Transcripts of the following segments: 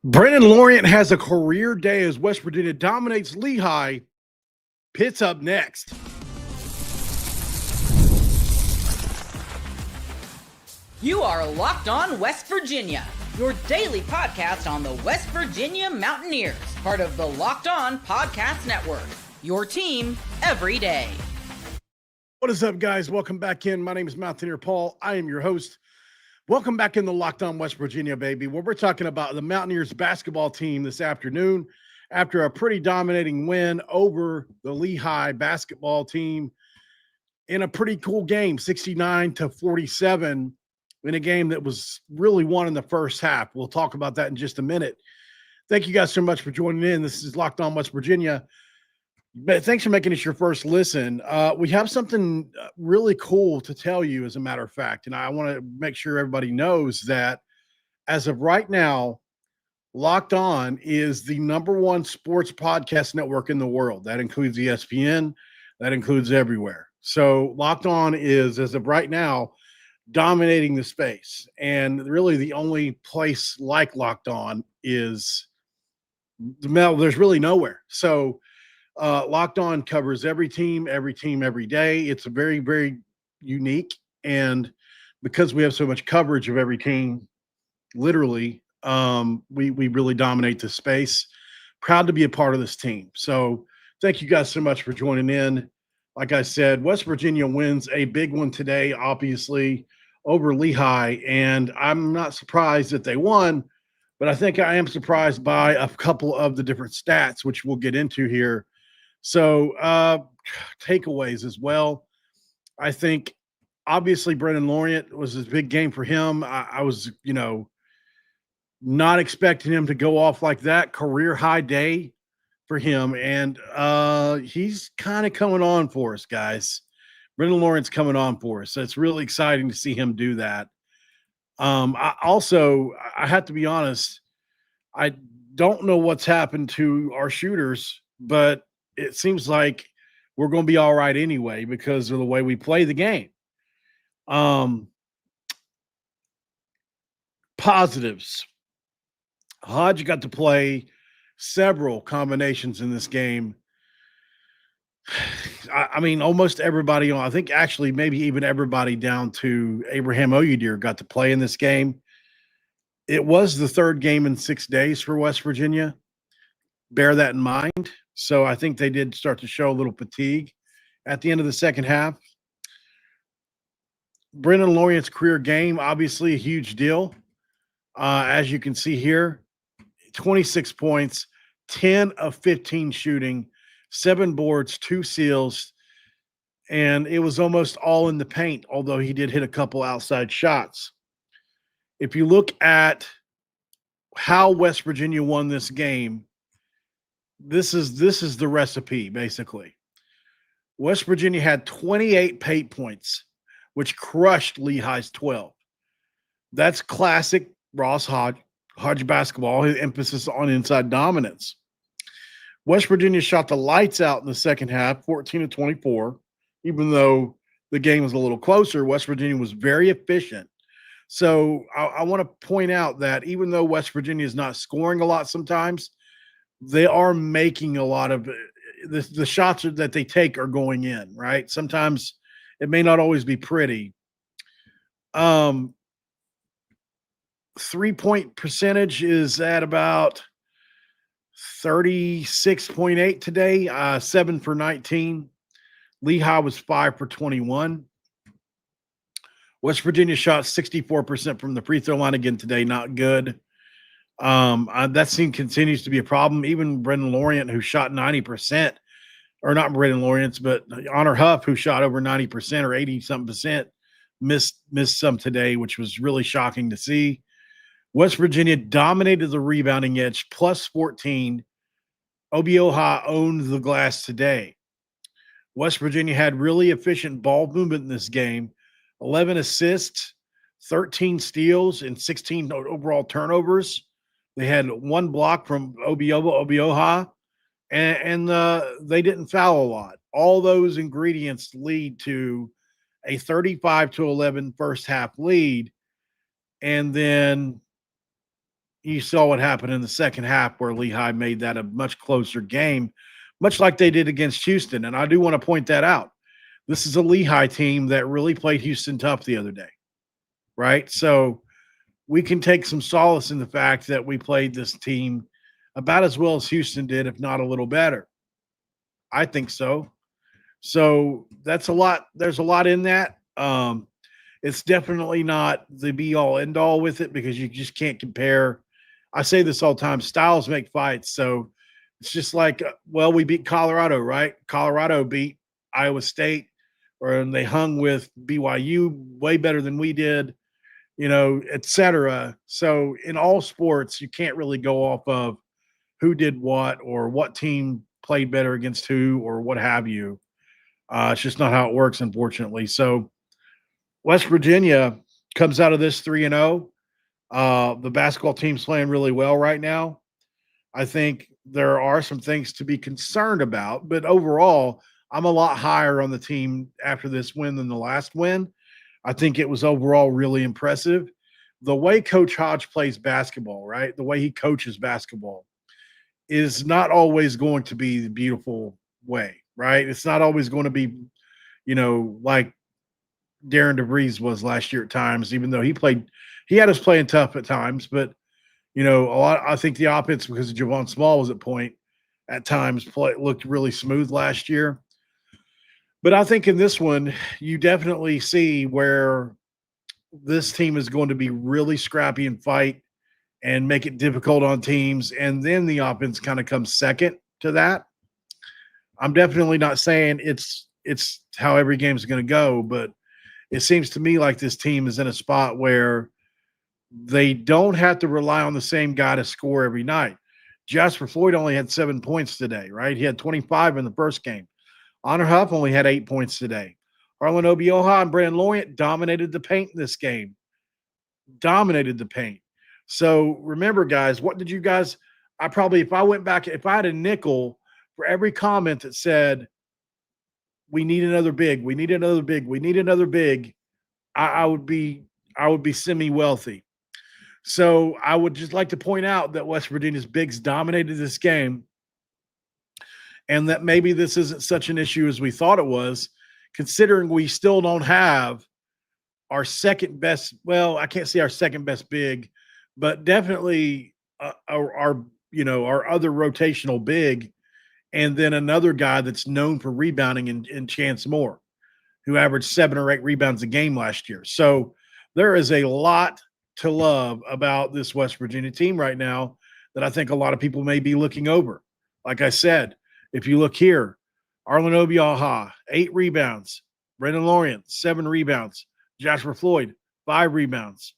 Brenen Lorient has a career day as West Virginia dominates Lehi. Pitt's up next. You are Locked On West Virginia, your daily podcast on the West Virginia Mountaineers, part of the Locked On Podcast Network, your team every day. What is up, guys? Welcome back in. My name is Mountaineer Paul. I am your host. Welcome back in the Locked On West Virginia, baby, where we're talking about the Mountaineers basketball team this afternoon after a pretty dominating win over the Lehigh basketball team in a pretty cool game, 69-47, in a game that was really won in the first half. We'll talk about that in just a minute. Thank you guys so much for joining in. This is Locked On West Virginia. Thanks for making this your first listen. We have something really cool to tell you, as a matter of fact, and I want to make sure everybody knows that as of right now, Locked On is the #1 sports podcast network in the world. That includes ESPN. That includes everywhere. So Locked On is, as of right now, dominating the space. And really the only place like Locked On is there's really nowhere. So Locked On covers every team every day. It's a very, very unique. And because we have so much coverage of every team, literally, we really dominate the space. Proud to be a part of this team. So thank you guys so much for joining in. Like I said, West Virginia wins a big one today, obviously, over Lehi. And I'm not surprised that they won, but I think I am surprised by a couple of the different stats, which we'll get into here. So takeaways as well. I think obviously Brenen Lorient was a big game for him. I was, not expecting him to go off like that. Career high day for him. And he's kind of coming on for us, guys. Brenen Lorient's coming on for us. So it's really exciting to see him do that. I have to be honest, I don't know what's happened to our shooters, but it seems like we're going to be all right anyway because of the way we play the game. Positives. Hodge got to play several combinations in this game. I mean, almost everybody on, I think actually maybe even everybody down to Abraham Oyudir got to play in this game. It was the third game in 6 days for West Virginia. Bear that in mind. So I think they did start to show a little fatigue at the end of the second half. Brenen Lorient's career game, obviously a huge deal. As you can see here, 26 points, 10 of 15 shooting, 7 boards, 2 steals, and it was almost all in the paint, although he did hit a couple outside shots. If you look at how West Virginia won this game, this is the recipe, basically. West Virginia had 28 paint points, which crushed Lehigh's 12. That's classic Ross Hodge basketball, his emphasis on inside dominance. West Virginia shot the lights out in the second half, 14-24. Even though the game was a little closer, West Virginia was very efficient. So I want to point out that even though West Virginia is not scoring a lot sometimes, they are making a lot of the shots that they take are going in, right? Sometimes it may not always be pretty. 3-point percentage is at about 36.8 today, 7 for 19. Lehigh was 5 for 21. West Virginia shot 64% from the free throw line again today. Not good. That scene continues to be a problem. Even Brenen Lorient, who shot 90%, or not Brenen Lorient, but Honor Huff, who shot over 90% or 80-something%, missed some today, which was really shocking to see. West Virginia dominated the rebounding edge, plus 14. Obioha owned the glass today. West Virginia had really efficient ball movement in this game. 11 assists, 13 steals, and 16 overall turnovers. They had 1 block from Obioha, and they didn't foul a lot. All those ingredients lead to a 35-11 first half lead. And then you saw what happened in the second half where Lehigh made that a much closer game, much like they did against Houston. And I do want to point that out. This is a Lehigh team that really played Houston tough the other day, right? So we can take some solace in the fact that we played this team about as well as Houston did, if not a little better. I think so. So that's a lot. There's a lot in that. It's definitely not the be all end all with it because you just can't compare. I say this all the time, styles make fights. So it's just like, well, we beat Colorado, right? Colorado beat Iowa State, or they hung with BYU way better than we did, et cetera. So in all sports, you can't really go off of who did what or what team played better against who or what have you. It's just not how it works, unfortunately. So West Virginia comes out of this 3-0. The basketball team's playing really well right now. I think there are some things to be concerned about, but overall, I'm a lot higher on the team after this win than the last win. I think it was overall really impressive. The way Coach Hodge plays basketball, right? The way he coaches basketball is not always going to be the beautiful way, right? It's not always going to be, like Darren DeVries was last year at times, even though he had us playing tough at times, but I think the offense, because Javon Small was at times looked really smooth last year. But I think in this one, you definitely see where this team is going to be really scrappy and fight and make it difficult on teams. And then the offense kind of comes second to that. I'm definitely not saying it's how every game is going to go, but it seems to me like this team is in a spot where they don't have to rely on the same guy to score every night. Jasper Floyd only had 7 points today, right? He had 25 in the first game. Honor Huff only had 8 points today. Harlan Obioha and Brenen Lorient dominated the paint in this game. Dominated the paint. So remember, guys, what did you guys – if I went back – if I had a nickel for every comment that said, we need another big, we need another big, we need another big, I would be semi-wealthy. So I would just like to point out that West Virginia's bigs dominated this game, and that maybe this isn't such an issue as we thought it was, considering we still don't have our second best. Well, I can't say our second best big, but definitely our other rotational big, and then another guy that's known for rebounding in Chance Moore, who averaged 7 or 8 rebounds a game last year. So there is a lot to love about this West Virginia team right now that I think a lot of people may be looking over. Like I said, if you look here, Arlen Obiaha, 8 rebounds. Brenen Lorient, 7 rebounds. Jasper Floyd, 5 rebounds.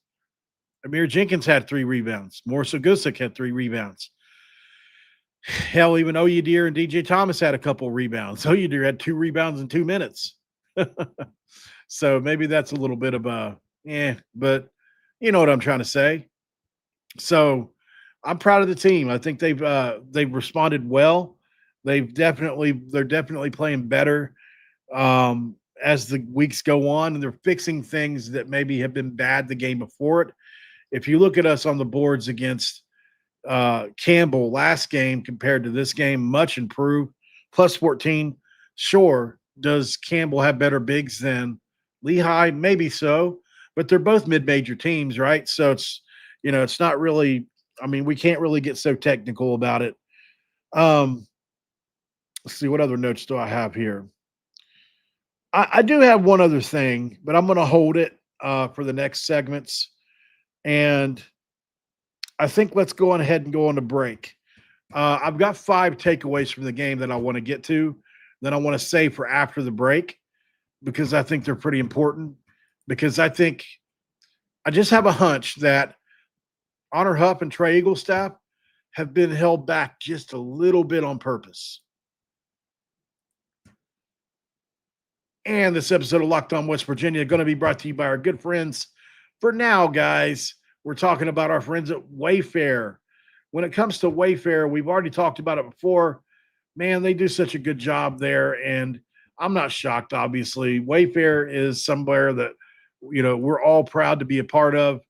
Amir Jenkins had 3 rebounds. Morris Ogusic had 3 rebounds. Hell, even Oyedeer and DJ Thomas had a couple rebounds. Oyedeer had 2 rebounds in 2 minutes. So maybe that's a little bit of but you know what I'm trying to say. So I'm proud of the team. I think they've responded well. They're definitely playing better as the weeks go on, and they're fixing things that maybe have been bad the game before it. If you look at us on the boards against Campbell last game compared to this game, much improved, plus 14. Sure, does Campbell have better bigs than Lehigh? Maybe so, but they're both mid-major teams, right? So it's not really. I mean, we can't really get so technical about it. Let's see, what other notes do I have here? I do have one other thing, but I'm going to hold it for the next segments. And I think let's go on ahead and go on a break. I've got 5 takeaways from the game that I want to get to, that I want to save for after the break, because I think they're pretty important. Because I just have a hunch that Honor Huff and Trey Eaglestaff have been held back just a little bit on purpose. And this episode of Locked On West Virginia is going to be brought to you by our good friends. For now, guys, we're talking about our friends at Wayfair. When it comes to Wayfair, we've already talked about it before. Man, they do such a good job there, and I'm not shocked, obviously. Wayfair is somewhere that, we're all proud to be a part of.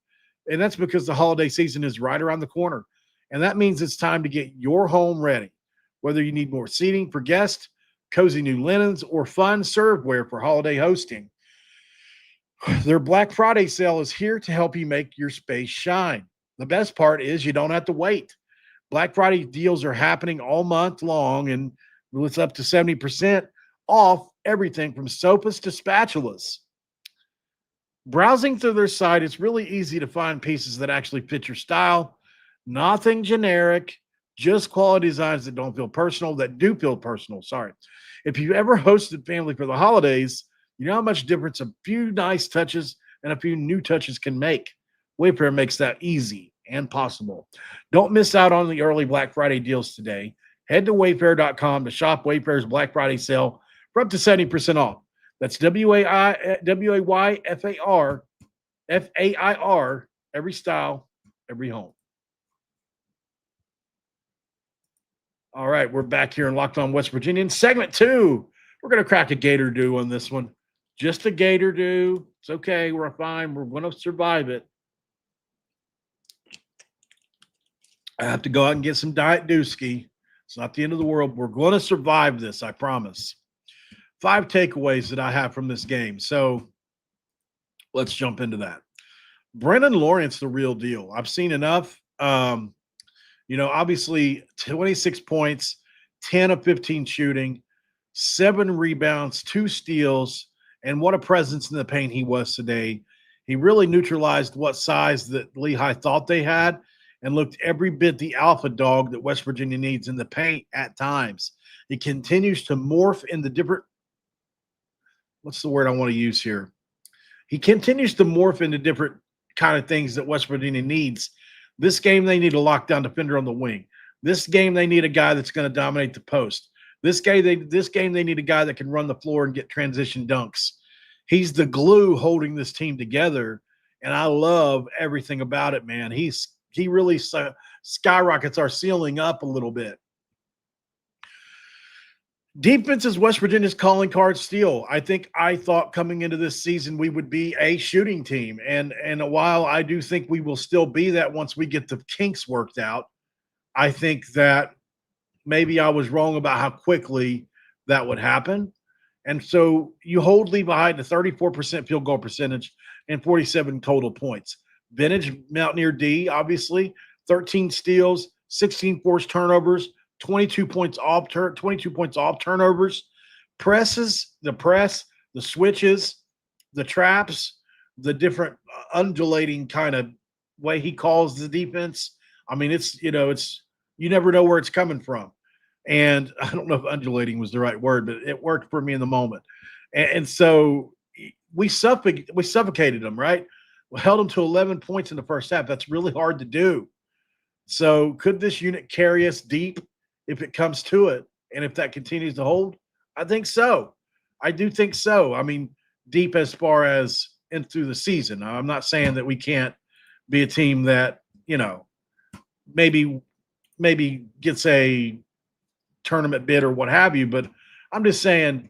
And that's because the holiday season is right around the corner. And that means it's time to get your home ready. Whether you need more seating for guests, cozy new linens, or fun serveware for holiday hosting, their Black Friday sale is here to help you make your space shine. The best part is you don't have to wait. Black Friday deals are happening all month long, and it's up to 70% off everything from sofas to spatulas. Browsing through their site, it's really easy to find pieces that actually fit your style. Nothing generic, just quality designs that don't feel personal, that do feel personal. Sorry. If you've ever hosted family for the holidays, you know how much difference a few nice touches and a few new touches can make. Wayfair makes that easy and possible. Don't miss out on the early Black Friday deals today. Head to wayfair.com to shop Wayfair's Black Friday sale for up to 70% off. That's WAYFAIR, every style, every home. All right, we're back here in Locked On West Virginia. In segment 2, we're going to crack a gator do on this one. Just a gator do. It's okay. We're fine. We're going to survive it. I have to go out and get some Diet Dooski. It's not the end of the world. We're going to survive this, I promise. 5 takeaways that I have from this game. So let's jump into that. Brenen Lorient's the real deal. I've seen enough. Obviously 26 points, 10 of 15 shooting, 7 rebounds, 2 steals, and what a presence in the paint he was today. He really neutralized what size that Lehigh thought they had and looked every bit the alpha dog that West Virginia needs in the paint at times. He continues to morph into different – what's the word I want to use here? He continues to morph into different kind of things that West Virginia needs. This game, they need a lockdown defender on the wing. This game, they need a guy that's going to dominate the post. This game, they need a guy that can run the floor and get transition dunks. He's the glue holding this team together, and I love everything about it, man. He really skyrockets our ceiling up a little bit. Defense is West Virginia's calling card still. I thought coming into this season we would be a shooting team. And while I do think we will still be that once we get the kinks worked out, I think that maybe I was wrong about how quickly that would happen. And so you hold Lehi to 34% field goal percentage and 47 total points. Vintage Mountaineer D, obviously, 13 steals, 16 forced turnovers, 22 points off turnovers, the switches, the traps, the different undulating kind of way he calls the defense. I mean, it's you never know where it's coming from. And I don't know if undulating was the right word, but it worked for me in the moment. And so we suffocated them, right? We held them to 11 points in the first half. That's really hard to do. So could this unit carry us deep if it comes to it? And if that continues to hold? I think so. I do think so. I mean, deep as far as into the season. Now, I'm not saying that we can't be a team that, maybe gets a tournament bid or what have you. But I'm just saying,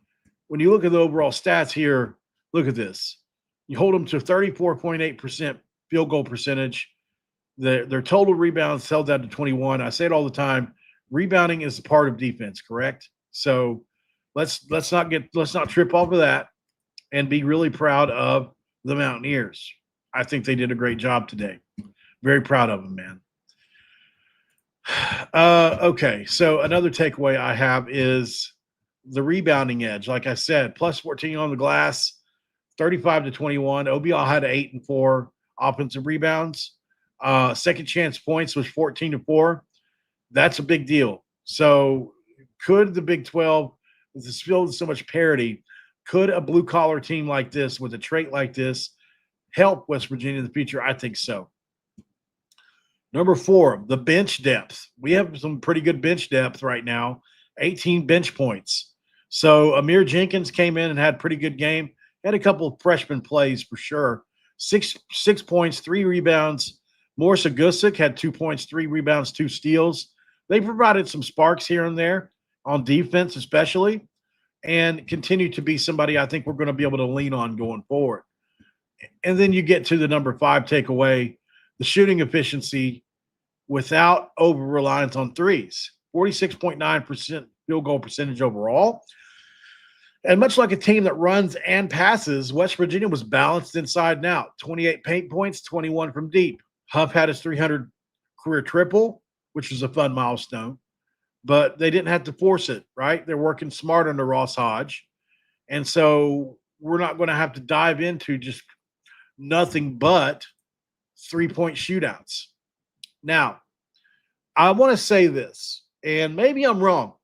when you look at the overall stats here, look at this. You hold them to 34.8% field goal percentage. Their total rebounds held down to 21. I say it all the time. Rebounding is a part of defense, correct? So let's not trip off of that and be really proud of the Mountaineers. I think they did a great job today. Very proud of them, man. Okay, so another takeaway I have is the rebounding edge. Like I said, plus 14 on the glass, 35-21. OBL had 8 and 4 offensive rebounds. Second chance points was 14-4. That's a big deal. So could the Big 12, with this field so much parity, could a blue-collar team like this with a trait like this help West Virginia in the future? I think so. Number 4, the bench depth. We have some pretty good bench depth right now, 18 bench points. So Amir Jenkins came in and had a pretty good game. Had a couple of freshman plays for sure. 6 points, 3 rebounds. Morris Agusic had 2 points, 3 rebounds, 2 steals. They provided some sparks here and there on defense especially, and continue to be somebody I think we're going to be able to lean on going forward. And then you get to the number 5 takeaway. the shooting efficiency without over-reliance on threes. 46.9% field goal percentage overall. And much like a team that runs and passes, West Virginia was balanced inside and out. 28 paint points, 21 from deep. Huff had his 300 career triple, which was a fun milestone. But they didn't have to force it, right? They're working smart under Ross Hodge. And so we're not going to have to dive into just nothing but three-point shootouts. Now, I want to say this, and maybe I'm wrong.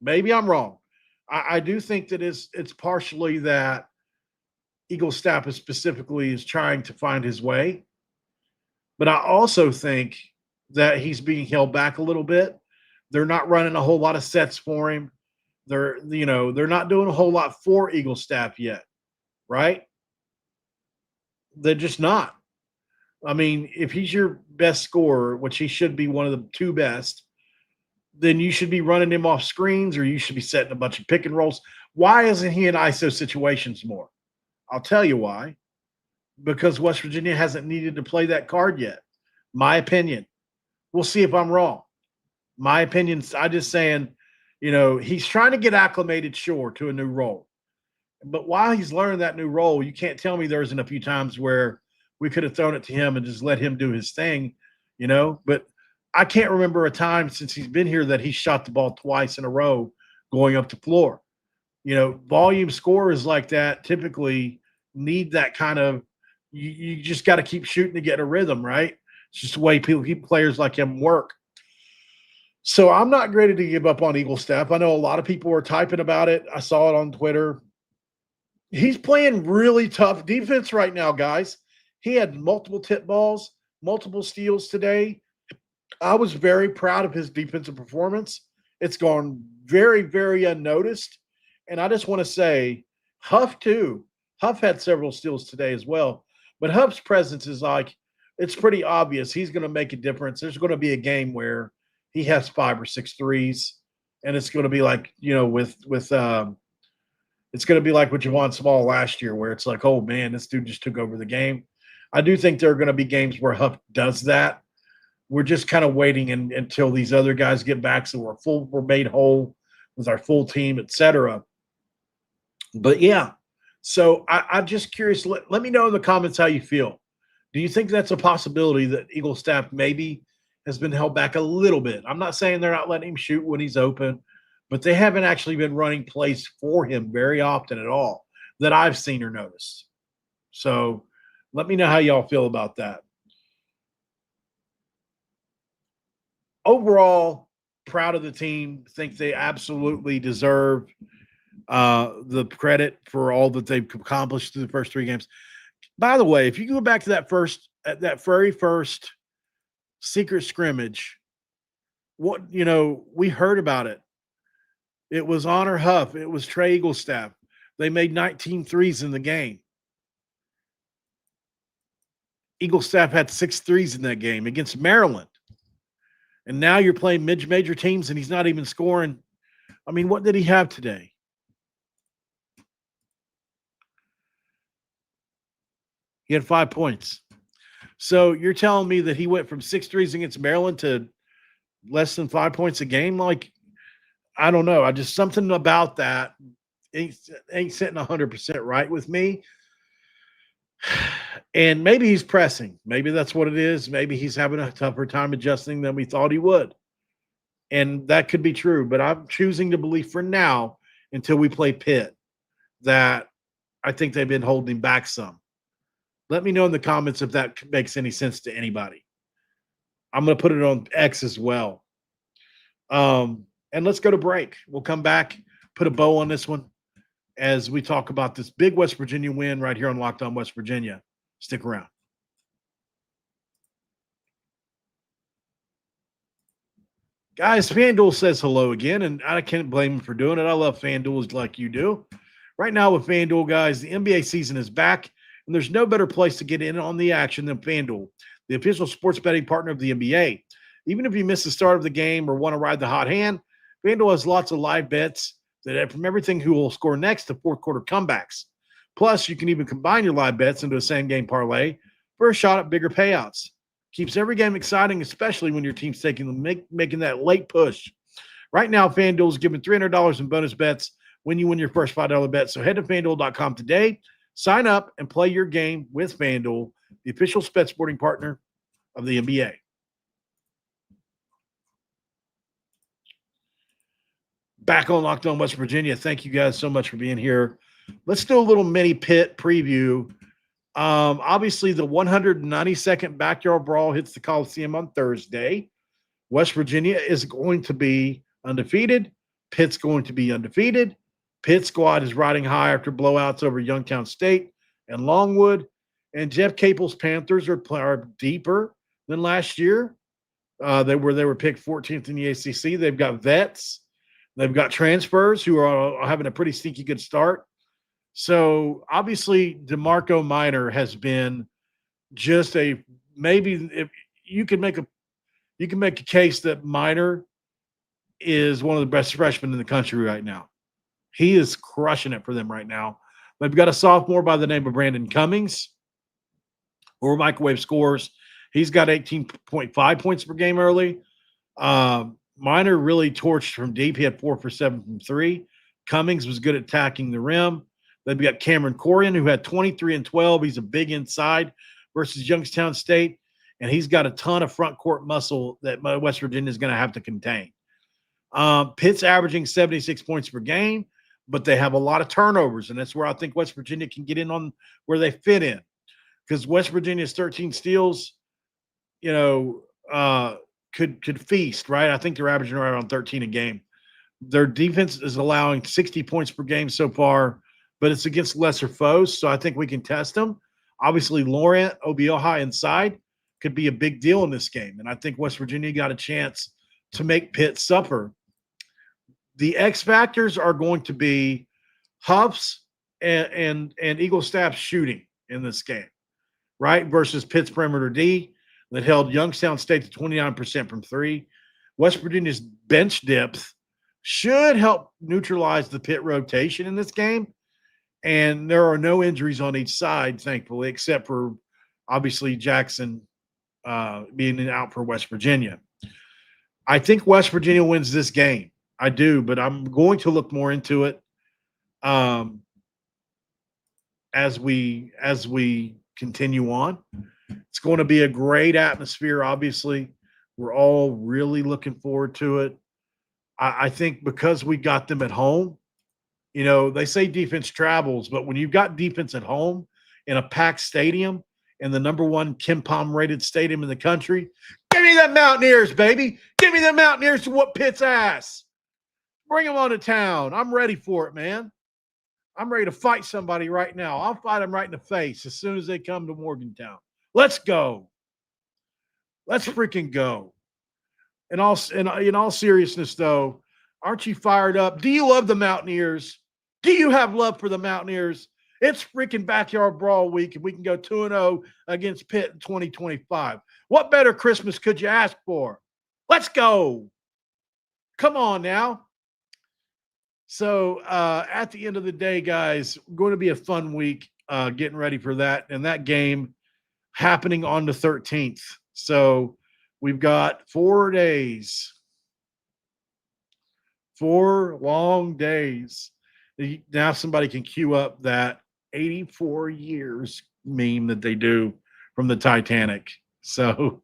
I do think that it's partially that Eagle staff is trying to find his way. But I also think that he's being held back a little bit. They're not running a whole lot of sets for him. They're not doing a whole lot for Eagle staff yet, right? They're just not. I mean, if he's your best scorer, which he should be one of the two best, then you should be running him off screens or you should be setting a bunch of pick and rolls. Why isn't he in ISO situations more? I'll tell you why. Because West Virginia hasn't needed to play that card yet. My opinion. We'll see if I'm wrong. My opinion, I'm just saying, he's trying to get acclimated, sure, to a new role. But while he's learning that new role, you can't tell me there isn't a few times where we could have thrown it to him and just let him do his thing, But I can't remember a time since he's been here that he shot the ball twice in a row going up the floor. Volume scorers like that typically need that kind of – you just got to keep shooting to get a rhythm, right? It's just the way players like him work. So I'm not ready to give up on Eagle staff. I know a lot of people were typing about it. I saw it on Twitter. He's playing really tough defense right now, guys. He had multiple tip balls, multiple steals today. I was very proud of his defensive performance. It's gone very, very unnoticed. And I just want to say, Huff too. Huff had several steals today as well. But Huff's presence is it's pretty obvious. He's going to make a difference. There's going to be a game where he has 5 or 6 threes, and it's going to be like, it's going to be like with Javon Small last year, where it's like, oh man, this dude just took over the game. I do think there are going to be games where Huff does that. We're just kind of waiting until these other guys get back, so we're made whole with our full team, etc. But yeah, so I'm just curious. Let me know in the comments how you feel. Do you think that's a possibility that Eagle staff maybe has been held back a little bit? I'm not saying they're not letting him shoot when he's open, but they haven't actually been running plays for him very often at all that I've seen or noticed. So let me know how y'all feel about that. Overall, proud of the team. Think they absolutely deserve the credit for all that they've accomplished through the first 3 games. By the way, if you go back to that very first secret scrimmage, we heard about it. It was Honor Huff. It was Trey Eaglestaff. They made 19 threes in the game. Eaglestaff had 6 threes in that game against Maryland. And now you're playing mid-major teams and he's not even scoring. I mean, what did he have today? He had 5 points. So you're telling me that he went from 6 threes against Maryland to less than 5 points a game? I don't know. Something about that ain't sitting 100% right with me. And maybe he's pressing. Maybe that's what it is. Maybe he's having a tougher time adjusting than we thought he would. And that could be true. But I'm choosing to believe for now, until we play Pitt, that I think they've been holding back some. Let me know in the comments if that makes any sense to anybody. I'm going to put it on X as well. And let's go to break. We'll come back, put a bow on this one as we talk about this big West Virginia win right here on Locked On West Virginia. Stick around. Guys, FanDuel says hello again, and I can't blame him for doing it. I love FanDuel like you do. Right now with FanDuel, guys, the NBA season is back, and there's no better place to get in on the action than FanDuel, the official sports betting partner of the NBA. Even if you miss the start of the game or want to ride the hot hand, FanDuel has lots of live bets that from everything who will score next to fourth quarter comebacks. Plus, you can even combine your live bets into a same-game parlay for a shot at bigger payouts. Keeps every game exciting, especially when your team's making that late push. Right now, FanDuel is giving $300 in bonus bets when you win your first $5 bet. So head to FanDuel.com today, sign up, and play your game with FanDuel, the official bet sporting partner of the NBA. Back on Locked On West Virginia. Thank you guys so much for being here. Let's do a little mini PITT preview. Obviously, the 192nd Backyard Brawl hits the Coliseum on Thursday. West Virginia is going to be undefeated. Pitt's going to be undefeated. Pitt squad is riding high after blowouts over Youngstown State and Longwood. And Jeff Capel's Panthers are deeper than last year. They were picked 14th in the ACC. They've got vets. They've got transfers who are having a pretty sneaky good start. So obviously, DeMarco Minor has been just maybe if you can make a case that Minor is one of the best freshmen in the country right now. He is crushing it for them right now. They've got a sophomore by the name of Brandon Cummings, or microwave scores. He's got 18.5 points per game early. Minor really torched from deep. He had 4 for 7 from 3. Cummings was good at attacking the rim. They've got Cameron Corian, who had 23 and 12. He's a big inside versus Youngstown State, and he's got a ton of front court muscle that West Virginia is going to have to contain. Pitt's averaging 76 points per game, but they have a lot of turnovers, and that's where I think West Virginia can get in on where they fit in, because West Virginia's 13 steals, could feast, right? I think they're averaging right around 13 a game. Their defense is allowing 60 points per game so far, but it's against lesser foes, so I think we can test them. Obviously, Lorient, Obioha inside could be a big deal in this game, and I think West Virginia got a chance to make Pitt suffer. The X factors are going to be Huff's and Eagle Staff's shooting in this game, right? Versus Pitt's perimeter D that held Youngstown State to 29% from 3. West Virginia's bench depth should help neutralize the Pitt rotation in this game. And there are no injuries on each side, thankfully, except for obviously Jackson being out for West Virginia. I think West Virginia wins this game. I do, but I'm going to look more into it as we continue on. It's going to be a great atmosphere, obviously. We're all really looking forward to it. I think because we got them at home, they say defense travels, but when you've got defense at home in a packed stadium in the number 1 KenPom rated stadium in the country, give me the Mountaineers, baby. Give me the Mountaineers to whoop Pitt's ass. Bring them on to town. I'm ready for it, man. I'm ready to fight somebody right now. I'll fight them right in the face as soon as they come to Morgantown. Let's go. Let's freaking go. In all seriousness, though, aren't you fired up? Do you love the Mountaineers? Do you have love for the Mountaineers? It's freaking Backyard Brawl week, and we can go 2-0 against Pitt in 2025. What better Christmas could you ask for? Let's go. Come on now. So at the end of the day, guys, going to be a fun week getting ready for that. And that game happening on the 13th. So we've got 4 days. 4 long days. Now somebody can queue up that 84 years meme that they do from the Titanic. So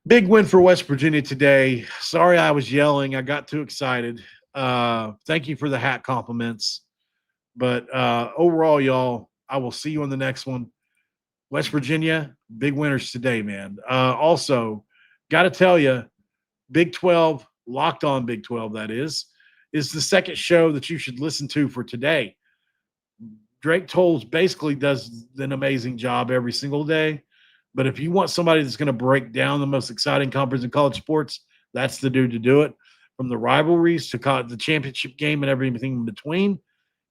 big win for West Virginia today. Sorry I was yelling. I got too excited. Thank you for the hat compliments. But overall, y'all, I will see you on the next one. West Virginia, big winners today, man. Also, got to tell you, Big 12, Locked On Big 12, that is the second show that you should listen to for today. Drake Tolles basically does an amazing job every single day. But if you want somebody that's going to break down the most exciting conference in college sports, that's the dude to do it. From the rivalries to the championship game and everything in between,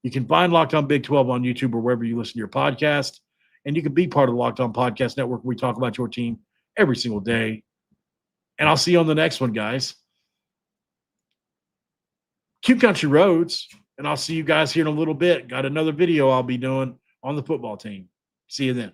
you can find Locked On Big 12 on YouTube or wherever you listen to your podcast. And you can be part of the Locked On Podcast Network. We talk about your team every single day. And I'll see you on the next one, guys. Q Country Roads. And I'll see you guys here in a little bit. Got another video I'll be doing on the football team. See you then.